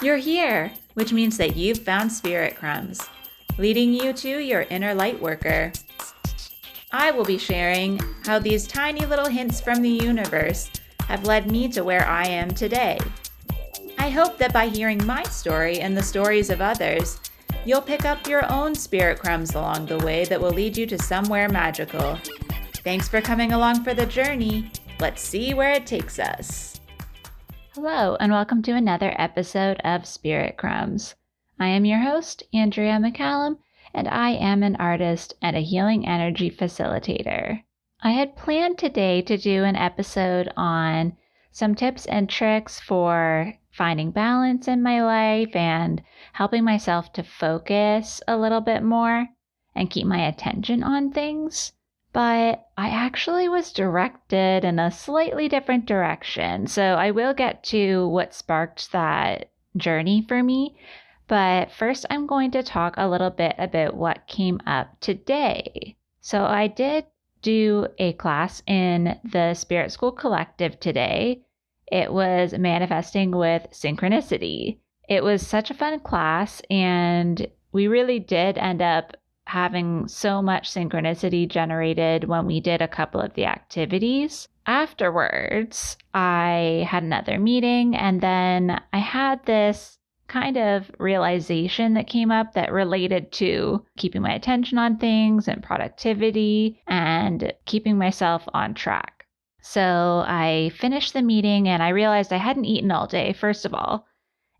You're here, which means that you've found Spirit Crumbs, leading you to your inner light worker. I will be sharing how these tiny little hints from the universe have led me to where I am today. I hope that by hearing my story and the stories of others, you'll pick up your own spirit crumbs along the way that will lead you to somewhere magical. Thanks for coming along for the journey. Let's see where it takes us. Hello, and welcome to another episode of Spirit Crumbs. I am your host, 𝗕cie𝗂𝗶𝘴, and I am an artist and a healing energy facilitator. I had planned today to do an episode on some tips and tricks for finding balance in my life and helping myself to focus a little bit more and keep my attention on things. But I actually was directed in a slightly different direction. So I will get to what sparked that journey for me. But first, I'm going to talk a little bit about what came up today. So I did do a class in the Spirit School Collective today. It was Manifesting with Synchronicity. It was such a fun class, and we really did end up having so much synchronicity generated when we did a couple of the activities. Afterwards, I had another meeting, and then I had this kind of realization that came up that related to keeping my attention on things and productivity and keeping myself on track. So I finished the meeting and I realized I hadn't eaten all day, first of all.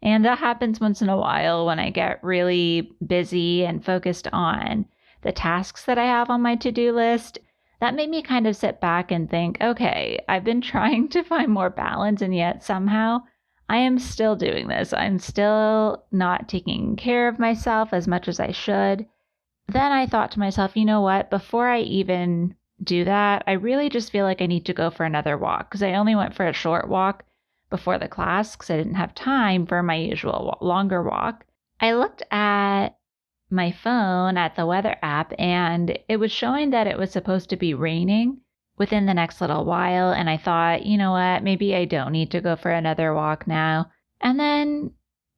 And that happens once in a while when I get really busy and focused on the tasks that I have on my to-do list. That made me kind of sit back and think, okay, I've been trying to find more balance, and yet somehow I am still doing this. I'm still not taking care of myself as much as I should. Then I thought to myself, you know what? Before I even do that, I really just feel like I need to go for another walk, because I only went for a short walk before the class because I didn't have time for my usual longer walk. I looked at my phone at the weather app, and it was showing that it was supposed to be raining within the next little while. And I thought, you know what, maybe I don't need to go for another walk now. And then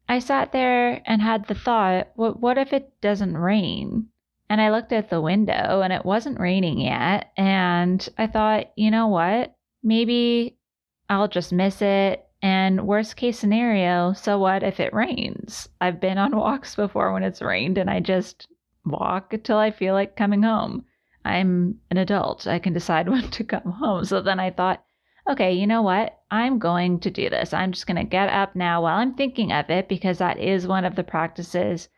I sat there and had the thought, what if it doesn't rain? And I looked at the window and it wasn't raining yet. And I thought, you know what, maybe I'll just miss it. And worst case scenario, so what if it rains? I've been on walks before when it's rained, and I just walk until I feel like coming home. I'm an adult. I can decide when to come home. So then I thought, okay, you know what? I'm going to do this. I'm just going to get up now while I'm thinking of it, because that is one of the practices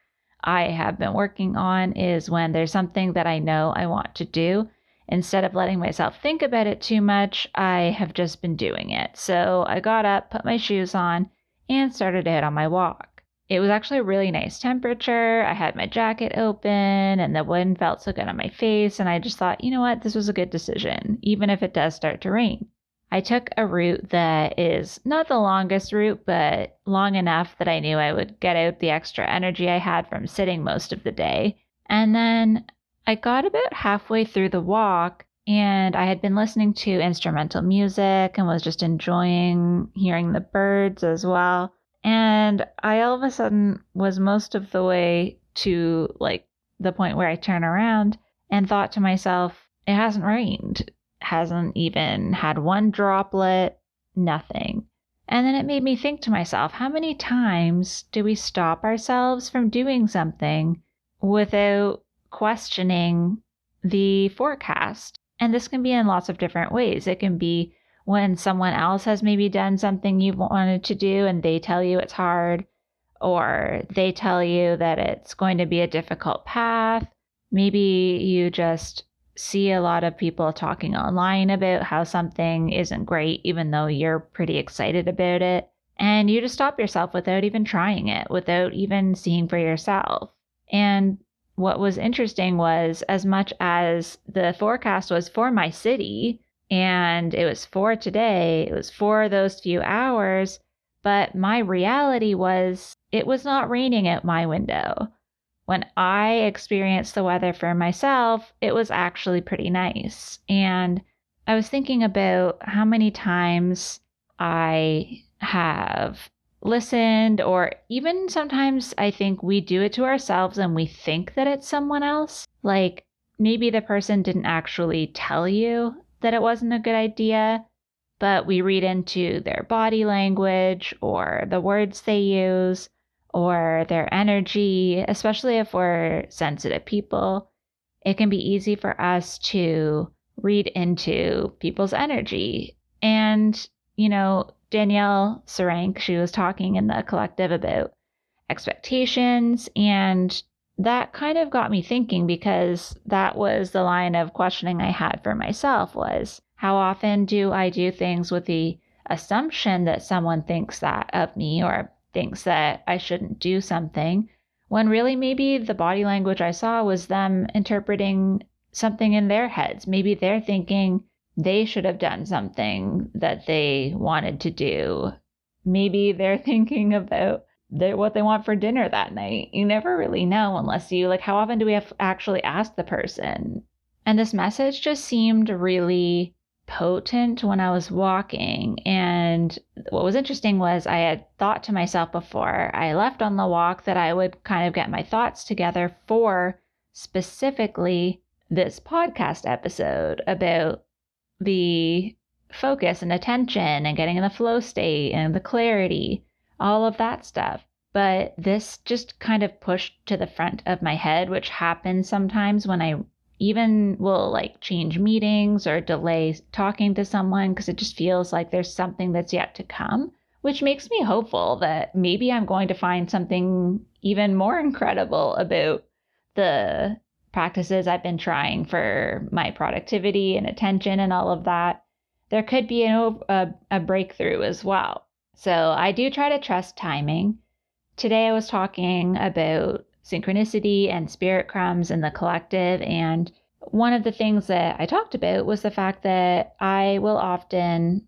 I have been working on, is when there's something that I know I want to do. Instead of letting myself think about it too much, I have just been doing it. So I got up, put my shoes on, and started out on my walk. It was actually a really nice temperature. I had my jacket open and the wind felt so good on my face. And I just thought, you know what, this was a good decision, even if it does start to rain. I took a route that is not the longest route, but long enough that I knew I would get out the extra energy I had from sitting most of the day. And then I got about halfway through the walk, and I had been listening to instrumental music and was just enjoying hearing the birds as well. And I all of a sudden was most of the way to like the point where I turn around and thought to myself, it hasn't rained, hasn't even had one droplet, nothing. And then it made me think to myself, how many times do we stop ourselves from doing something without questioning the forecast? And this can be in lots of different ways. It can be when someone else has maybe done something you've wanted to do and they tell you it's hard, or they tell you that it's going to be a difficult path. Maybe you just see a lot of people talking online about how something isn't great, even though you're pretty excited about it. And you just stop yourself without even trying it, without even seeing for yourself. And what was interesting was, as much as the forecast was for my city and it was for today, it was for those few hours, but my reality was it was not raining out my window. When I experienced the weather for myself, it was actually pretty nice. And I was thinking about how many times I have listened, or even sometimes I think we do it to ourselves and we think that it's someone else. Like maybe the person didn't actually tell you that it wasn't a good idea, but we read into their body language or the words they use or their energy, especially if we're sensitive people. It can be easy for us to read into people's energy. And, 𝗕cie𝗱𝗆𝗆, she was talking in the collective about expectations, and that kind of got me thinking, because that was the line of questioning I had for myself, was how often do I do things with the assumption that someone thinks that of me or thinks that I shouldn't do something, when really maybe the body language I saw was them interpreting something in their heads. Maybe they're thinking they should have done something that they wanted to do. Maybe they're thinking about what they want for dinner that night. You never really know unless you, how often do we have actually asked the person? And this message just seemed really potent when I was walking. And what was interesting was I had thought to myself before I left on the walk that I would kind of get my thoughts together for specifically this podcast episode about the focus and attention and getting in the flow state and the clarity, all of that stuff. But this just kind of pushed to the front of my head, which happens sometimes when I even will change meetings or delay talking to someone because it just feels like there's something that's yet to come, which makes me hopeful that maybe I'm going to find something even more incredible about the practices I've been trying for my productivity and attention and all of that. There could be a breakthrough as well. So I do try to trust timing. Today I was talking about synchronicity and spirit crumbs in the collective, and one of the things that I talked about was the fact that I will often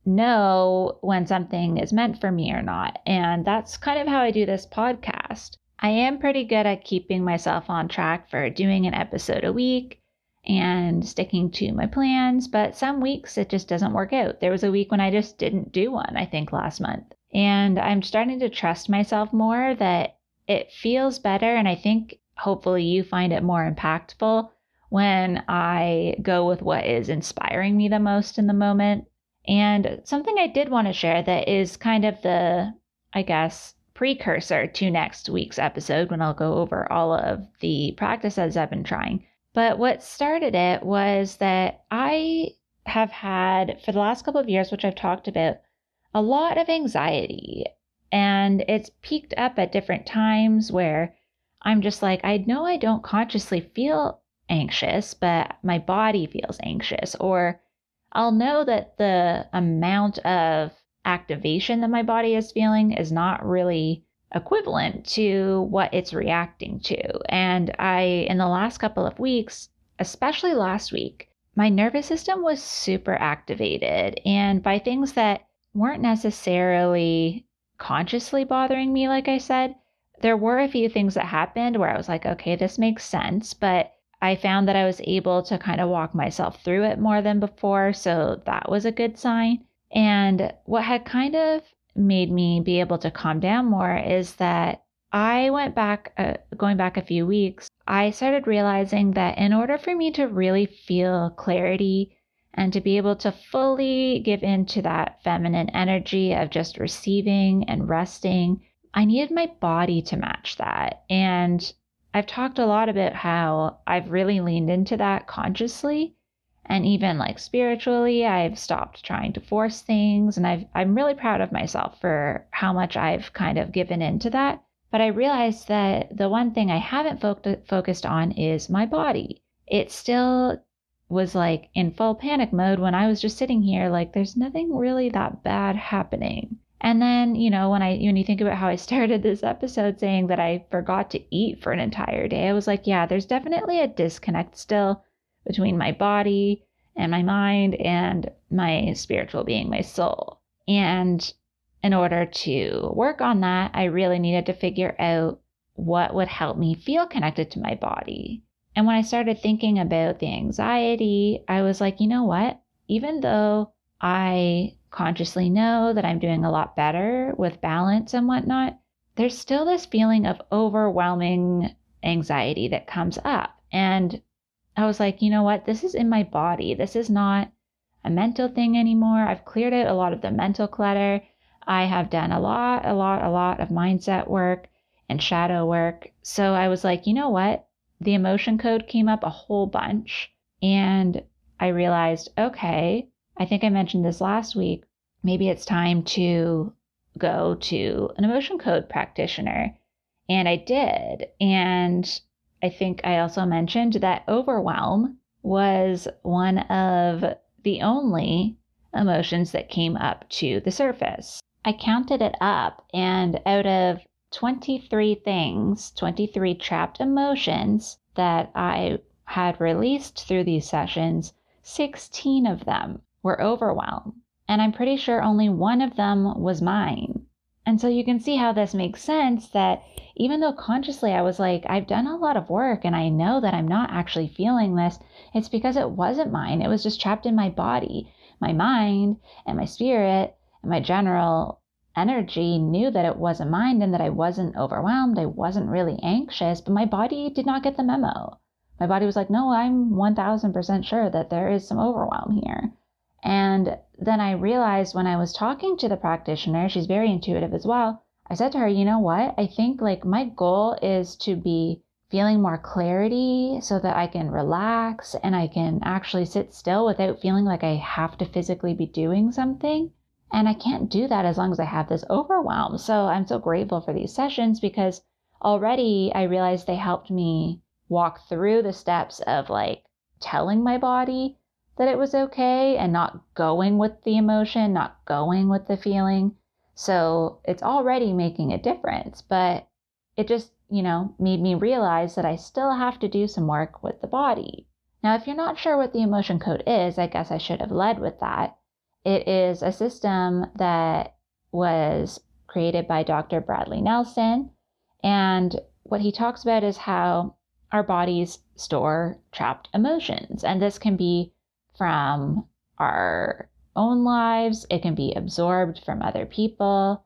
know when something is meant for me or not, and that's kind of how I do this podcast. I am pretty good at keeping myself on track for doing an episode a week and sticking to my plans, but some weeks it just doesn't work out. There was a week when I just didn't do one, I think last month, and I'm starting to trust myself more that it feels better, and I think hopefully you find it more impactful when I go with what is inspiring me the most in the moment. And something I did want to share that is kind of the, precursor to next week's episode when I'll go over all of the practices I've been trying. But what started it was that I have had, for the last couple of years, which I've talked about, a lot of anxiety. And it's peaked up at different times where I'm just I know I don't consciously feel anxious, but my body feels anxious. Or I'll know that the amount of activation that my body is feeling is not really equivalent to what it's reacting to. And in the last couple of weeks, especially last week, my nervous system was super activated, and by things that weren't necessarily consciously bothering me, like I said. There were a few things that happened where I was okay, this makes sense, but I found that I was able to kind of walk myself through it more than before, so that was a good sign. And what had kind of made me be able to calm down more is that I went back, going back a few weeks, I started realizing that in order for me to really feel clarity and to be able to fully give into that feminine energy of just receiving and resting, I needed my body to match that. And I've talked a lot about how I've really leaned into that consciously, and even spiritually, I've stopped trying to force things, and I'm really proud of myself for how much I've kind of given into that. But I realized that the one thing I haven't focused on is my body. It still was in full panic mode when I was just sitting here there's nothing really that bad happening. And then, when you think about how I started this episode saying that I forgot to eat for an entire day, I was yeah, there's definitely a disconnect still between my body and my mind and my spiritual being, my soul. And in order to work on that, I really needed to figure out what would help me feel connected to my body. And when I started thinking about the anxiety, I was you know what? Even though I consciously know that I'm doing a lot better with balance and whatnot, there's still this feeling of overwhelming anxiety that comes up. And I was like, you know what? This is in my body. This is not a mental thing anymore. I've cleared out a lot of the mental clutter. I have done a lot of mindset work and shadow work. So I was like, you know what? The emotion code came up a whole bunch. And I realized, okay, I think I mentioned this last week. Maybe it's time to go to an emotion code practitioner. And I did. And I think I also mentioned that overwhelm was one of the only emotions that came up to the surface. I counted it up, and out of 23 things, 23 trapped emotions that I had released through these sessions, 16 of them were overwhelm. And I'm pretty sure only one of them was mine. And so you can see how this makes sense, that even though consciously I was like, I've done a lot of work and I know that I'm not actually feeling this, it's because it wasn't mine. It was just trapped in my body. My mind and my spirit and my general energy knew that it wasn't mine and that I wasn't overwhelmed. I wasn't really anxious, but my body did not get the memo. My body was like, no, I'm 1000% sure that there is some overwhelm here. And then I realized when I was talking to the practitioner, she's very intuitive as well, I said to her, you know what? I think like my goal is to be feeling more clarity so that I can relax and I can actually sit still without feeling like I have to physically be doing something. And I can't do that as long as I have this overwhelm. So I'm so grateful for these sessions because already I realized they helped me walk through the steps of like telling my body that it was okay and not going with the emotion, not going with the feeling. So it's already making a difference, but it just, made me realize that I still have to do some work with the body. Now, if you're not sure what the emotion code is, I guess I should have led with that. It is a system that was created by Dr. Bradley Nelson. And what he talks about is how our bodies store trapped emotions. And this can be from our own lives. It can be absorbed from other people.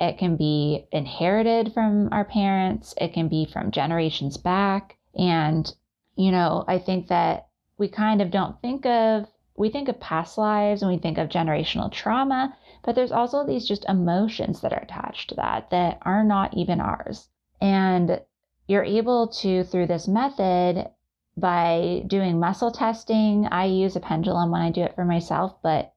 It can be inherited from our parents. It can be from generations back. And, I think that we kind of we think of past lives and we think of generational trauma, but there's also these just emotions that are attached to that are not even ours. And you're able to, through this method, by doing muscle testing, I use a pendulum when I do it for myself, but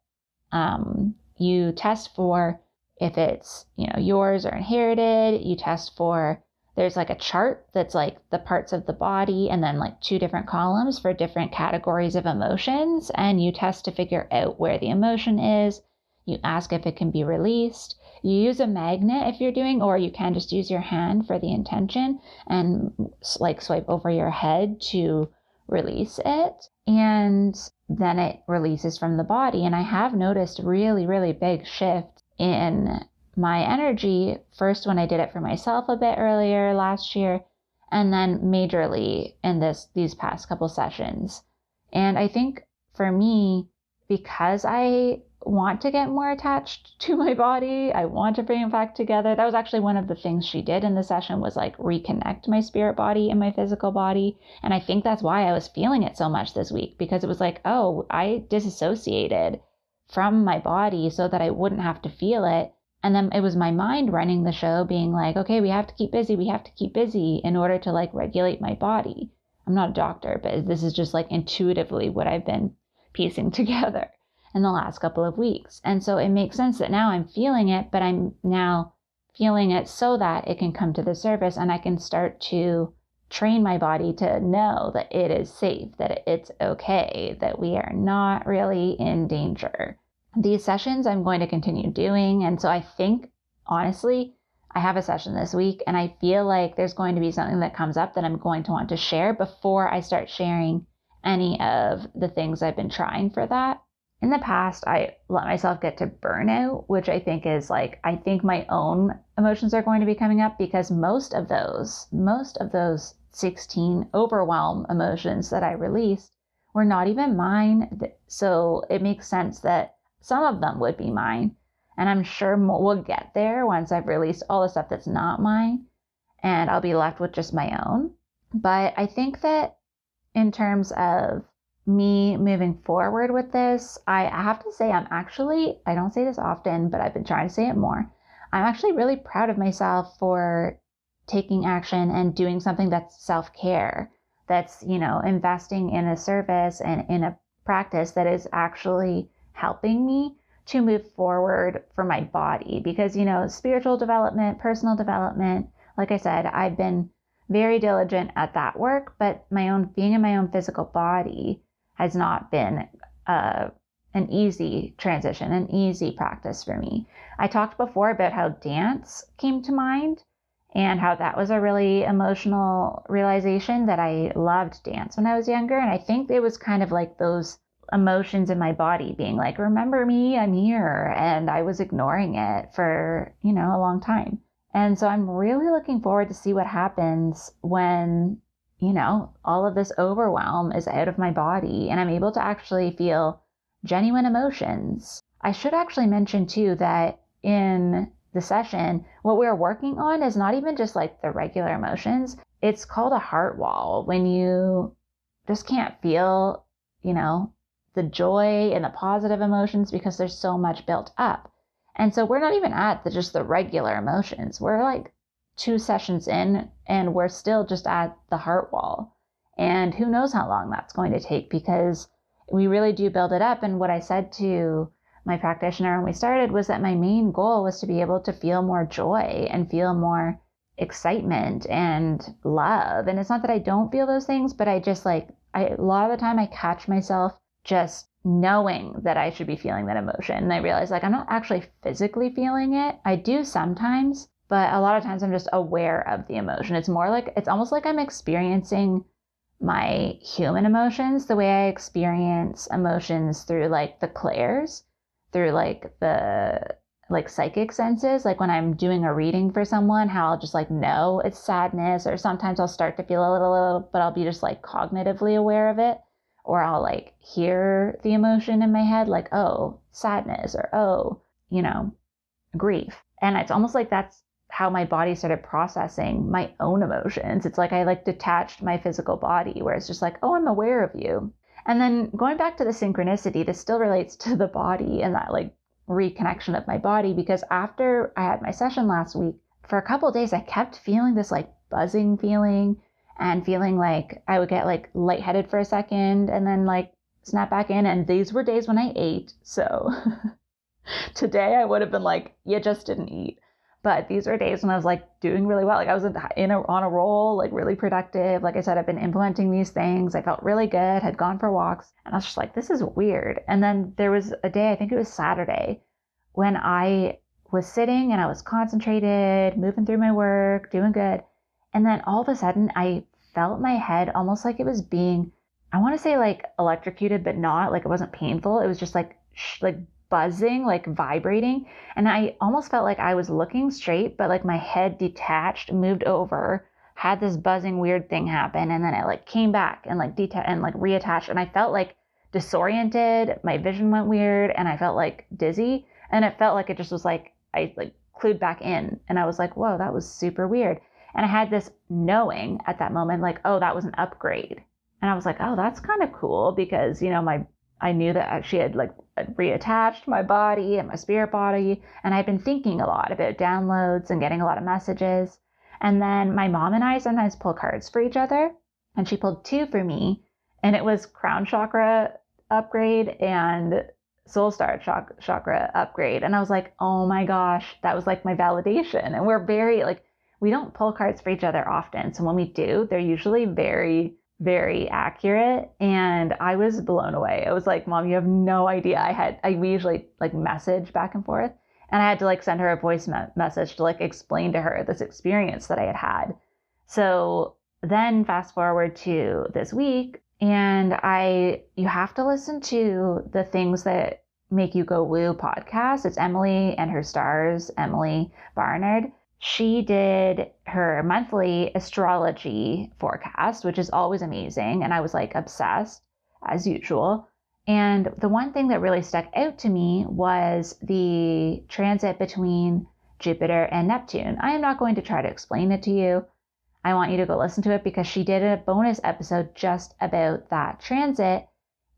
you test for if it's, yours or inherited. You test for, there's like a chart that's like the parts of the body and then like 2 different columns for different categories of emotions. And you test to figure out where the emotion is. You ask if it can be released. You use a magnet if you're doing, or you can just use your hand for the intention and like swipe over your head to release it. And then it releases from the body. And I have noticed really, really big shift in my energy. First, when I did it for myself a bit earlier last year, and then majorly in these past couple sessions. And I think for me, because I want to get more attached to my body, I want to bring it back together. That was actually one of the things she did in the session, was like reconnect my spirit body and my physical body. And I think that's why I was feeling it so much this week, because it was like, oh, I disassociated from my body so that I wouldn't have to feel it. And then it was my mind running the show, being like, okay, we have to keep busy in order to like regulate my body. I'm not a doctor, but this is just like intuitively what I've been piecing together in the last couple of weeks. And so it makes sense that now I'm feeling it, but I'm now feeling it so that it can come to the surface and I can start to train my body to know that it is safe, that it's okay, that we are not really in danger. These sessions I'm going to continue doing. And so I think, honestly, I have a session this week and I feel like there's going to be something that comes up that I'm going to want to share before I start sharing any of the things I've been trying for that. In the past, I let myself get to burnout, which I think is like, I think my own emotions are going to be coming up, because most of those 16 overwhelm emotions that I released were not even mine. So it makes sense that some of them would be mine. And I'm sure we'll get there once I've released all the stuff that's not mine, and I'll be left with just my own. But I think that in terms of me moving forward with this, I have to say I don't say this often, but I've been trying to say it more. I'm actually really proud of myself for taking action and doing something that's self-care, that's, investing in a service and in a practice that is actually helping me to move forward for my body. Because, spiritual development, personal development, like I said, I've been very diligent at that work, but being in my own physical body has not been an easy transition, an easy practice for me. I talked before about how dance came to mind and how that was a really emotional realization, that I loved dance when I was younger. And I think it was kind of like those emotions in my body being like, remember me, I'm here. And I was ignoring it for, a long time. And so I'm really looking forward to see what happens when, all of this overwhelm is out of my body and I'm able to actually feel genuine emotions. I should actually mention too that in the session, what we're working on is not even just like the regular emotions. It's called a heart wall, when you just can't feel, the joy and the positive emotions because there's so much built up. And so we're not even at just the regular emotions. We're like 2 sessions in and we're still just at the heart wall. And who knows how long that's going to take, because we really do build it up. And what I said to my practitioner when we started was that my main goal was to be able to feel more joy and feel more excitement and love. And it's not that I don't feel those things, but I just a lot of the time I catch myself just knowing that I should be feeling that emotion. And I realize I'm not actually physically feeling it. I do sometimes, but a lot of times I'm just aware of the emotion. It's almost like I'm experiencing my human emotions the way I experience emotions through the clairs, through the psychic senses. Like when I'm doing a reading for someone, how I'll just know it's sadness, or sometimes I'll start to feel a little, but I'll be just cognitively aware of it. Or I'll hear the emotion in my head, oh, sadness, or oh, grief. And it's almost like that's how my body started processing my own emotions. It's I detached my physical body, where it's just oh, I'm aware of you. And then going back to the synchronicity, this still relates to the body and that reconnection of my body, because after I had my session last week, for a couple of days, I kept feeling this buzzing feeling, and feeling I would get lightheaded for a second and then snap back in. And these were days when I ate. So today I would have been you just didn't eat. But these were days when I was doing really well. I was on a roll, really productive. Like I said, I've been implementing these things. I felt really good, had gone for walks. And I was just this is weird. And then there was a day, I think it was Saturday, when I was sitting and I was concentrated, moving through my work, doing good. And then all of a sudden, I felt my head almost like it was being, I want to say electrocuted, but not. It wasn't painful. It was just buzzing, vibrating. And I almost felt I was looking straight, but my head detached, moved over, had this buzzing weird thing happen. And then it came back and reattached. And I felt disoriented. My vision went weird and I felt dizzy. And it felt it just was I clued back in. And I was whoa, that was super weird. And I had this knowing at that moment, oh, that was an upgrade. And I was oh, that's kind of cool, because, I knew that she had reattached my body and my spirit body. And I'd been thinking a lot about downloads and getting a lot of messages. And then my mom and I sometimes pull cards for each other. And she pulled 2 for me. And it was crown chakra upgrade and soul star chakra upgrade. And I was oh my gosh, that was my validation. And we're very we don't pull cards for each other often. So when we do, they're usually very, very accurate. And I was blown away. I was Mom, you have no idea. We usually message back and forth. And I had to send her a voice message to explain to her this experience that I had had. So then fast forward to this week, and you have to listen to the Things That Make You Go Woo podcast. It's Emily and her stars, Emily Barnard. She did her monthly astrology forecast, which is always amazing. And I was obsessed as usual. And the one thing that really stuck out to me was the transit between Jupiter and Neptune. I am not going to try to explain it to you. I want you to go listen to it because she did a bonus episode just about that transit.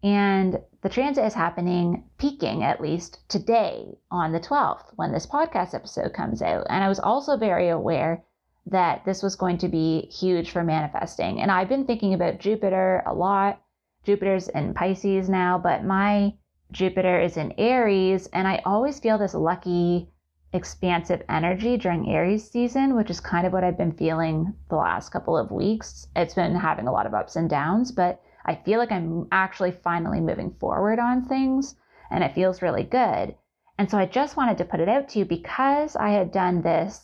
And the transit is happening, peaking at least today on the 12th when this podcast episode comes out. And I was also very aware that this was going to be huge for manifesting. And I've been thinking about Jupiter a lot. Jupiter's in Pisces now, but my Jupiter is in Aries. And I always feel this lucky, expansive energy during Aries season, which is kind of what I've been feeling the last couple of weeks. It's been having a lot of ups and downs, but I feel like I'm actually finally moving forward on things, and it feels really good. And so I just wanted to put it out to you because I had done this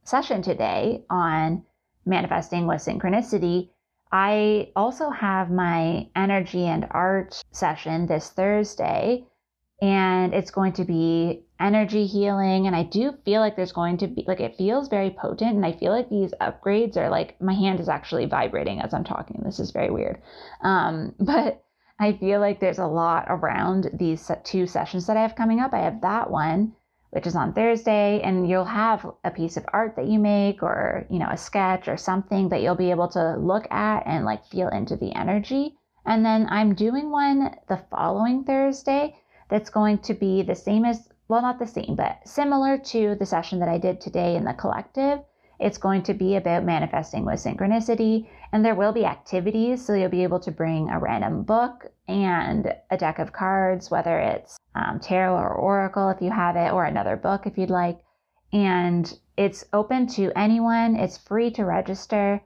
session today on manifesting with synchronicity. I also have my energy and art session this Thursday, and it's going to be energy healing. And I do feel like there's going to be, it feels very potent. And I feel like these upgrades are my hand is actually vibrating as I'm talking. This is very weird. But I feel like there's a lot around these 2 sessions that I have coming up. I have that one, which is on Thursday, and you'll have a piece of art that you make or, a sketch or something that you'll be able to look at and feel into the energy. And then I'm doing one the following Thursday that's going to be the same as, well, not the same, but similar to the session that I did today in the collective. It's going to be about manifesting with synchronicity, and there will be activities. So you'll be able to bring a random book and a deck of cards, whether it's tarot or oracle if you have it, or another book if you'd like. And it's open to anyone. It's free to register.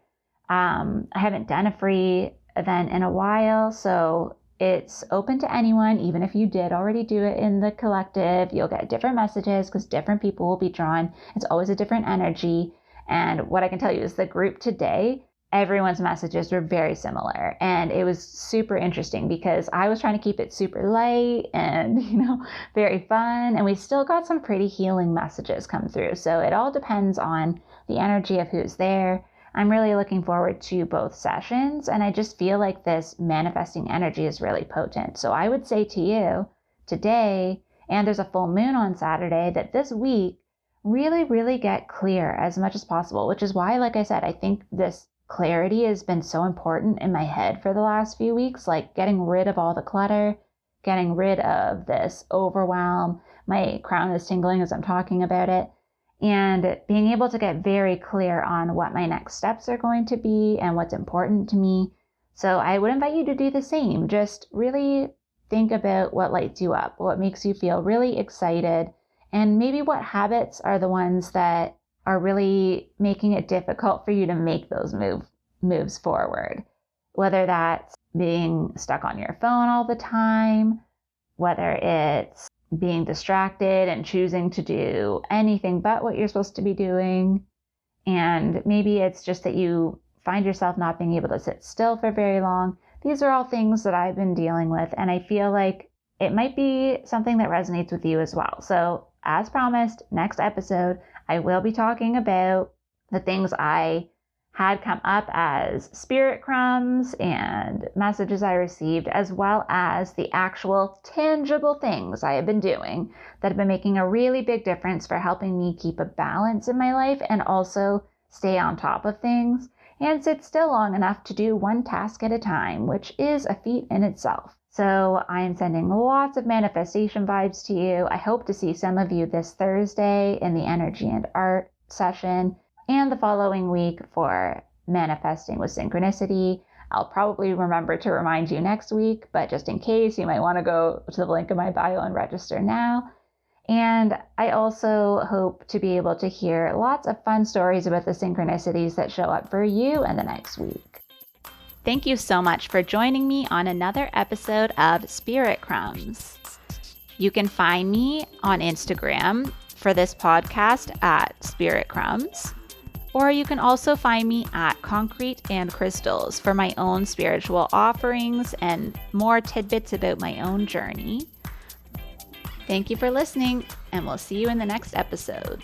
I haven't done a free event in a while, so it's open to anyone. Even if you did already do it in the collective, you'll get different messages because different people will be drawn. It's always a different energy. And what I can tell you is the group today, everyone's messages were very similar. And it was super interesting because I was trying to keep it super light and, very fun. And we still got some pretty healing messages come through. So it all depends on the energy of who's there. I'm really looking forward to both sessions, and I just feel like this manifesting energy is really potent. So I would say to you today, and there's a full moon on Saturday, that this week really, really get clear as much as possible, which is why, like I said, I think this clarity has been so important in my head for the last few weeks, getting rid of all the clutter, getting rid of this overwhelm. My crown is tingling as I'm talking about it. And being able to get very clear on what my next steps are going to be and what's important to me. So I would invite you to do the same. Just really think about what lights you up, what makes you feel really excited, and maybe what habits are the ones that are really making it difficult for you to make those moves forward. Whether that's being stuck on your phone all the time, whether it's being distracted and choosing to do anything but what you're supposed to be doing. And maybe it's just that you find yourself not being able to sit still for very long. These are all things that I've been dealing with, and I feel like it might be something that resonates with you as well. So as promised, next episode, I will be talking about the things I had come up as spirit crumbs and messages I received, as well as the actual tangible things I have been doing that have been making a really big difference for helping me keep a balance in my life and also stay on top of things and sit still long enough to do one task at a time, which is a feat in itself. So I am sending lots of manifestation vibes to you. I hope to see some of you this Thursday in the energy and art session, and the following week for manifesting with synchronicity. I'll probably remember to remind you next week, but just in case, you might want to go to the link in my bio and register now. And I also hope to be able to hear lots of fun stories about the synchronicities that show up for you in the next week. Thank you so much for joining me on another episode of Spirit Crumbs. You can find me on Instagram for this podcast at Spirit Crumbs, or you can also find me at Concrete and Crystals for my own spiritual offerings and more tidbits about my own journey. Thank you for listening, and we'll see you in the next episode.